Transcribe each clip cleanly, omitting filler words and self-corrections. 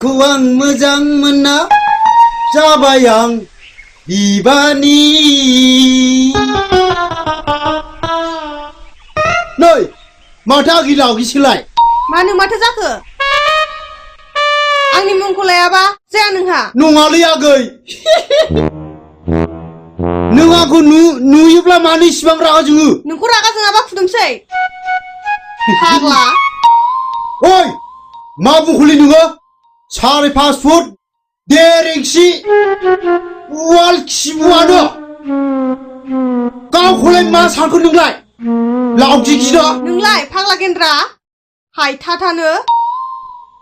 नोंखौ आं मोजां मोनना जाबाय आं बिबानि नै माथो आगैला आगैसोलाय मानो माथो जाखो आंनि मुंखौ लायाबा जाया नोंहा नङालै आगै नों आंखौ नुयोब्ला मानो इसिबां रागा जोङो नोंखौ रागा जोङाबा फुदुंसै फाग्ला ओइ मा बुंखोलै नोङो 5.5 फुट 1.5 इंसि वाल खिबुआनो गावखौलाय मा सानखो नोंलाय लावजि गिदा नोंलाय फाग्ला गेन्द्रा हायथाथानो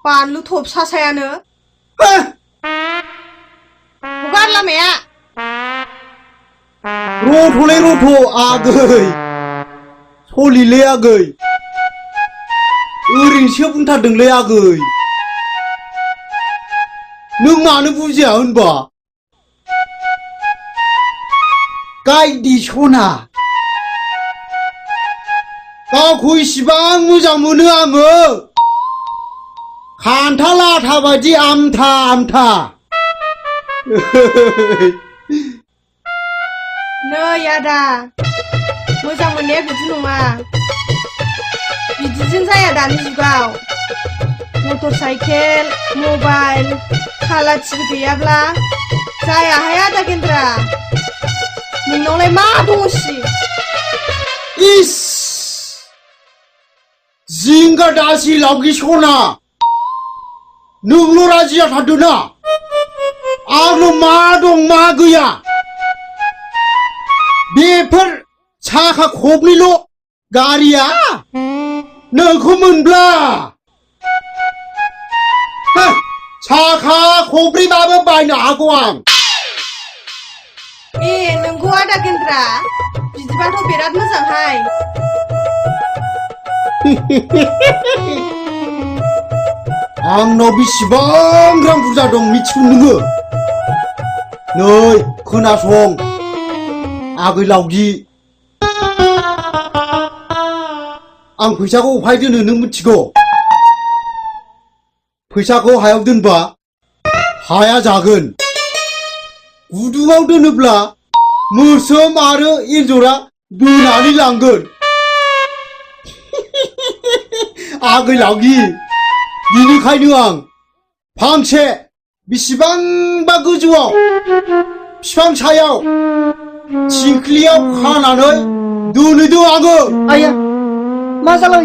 बानलु थप सासायानो हगार लामाया रथ'लै रथ' आगै सलिलै आगै ओरैनोसो बुंथारदोंलै आगै नों मानो बुजिया होनबा गायदि सना गावखौ इसिबां मोजां मोनो आङो खान्थाल आथा बायदि आमथा आमथा नै आदा मोजां मोननाया बिदि नङा बिदिजों जाया दानि जुगाव मटर साइकेल मबाइल खाला टिभि गैयाब्ला जायाहाय आदा गेन्द्रा नोंनावलाय मा दङसि इस जिंगा दासि लावगि सना नोंल' राजि जाथारदोंना आंनाव मा दं मा गैया बेफोर साखा खबनैल' गारिया नोंखौ मोनब्ला साखा खब्रैबाबो बायनो हागौ आं ए नोंगौ आदा गेन्द्रा बिदिबाथ' बिराद मोजांहाय आंनाव बेसेबां रां बुरजा दं मिथिगौ नोङो नै खोनासं आगै लावगि आं फैसाखौ अफाय दोनो नों मिथिगौ फैसाखौ हायाव दोनबा हाया जागोन गुदुङाव दोनोब्ला मोसोम आरो एन्जरा बोनानै लांगोन आगै लावगि बिनिखायनो आं फांसे बेसेबांबा गोजौआव बिफां सायाव थिंख्लियाव खानानै दोनहैदों आङो आया मा जालांखो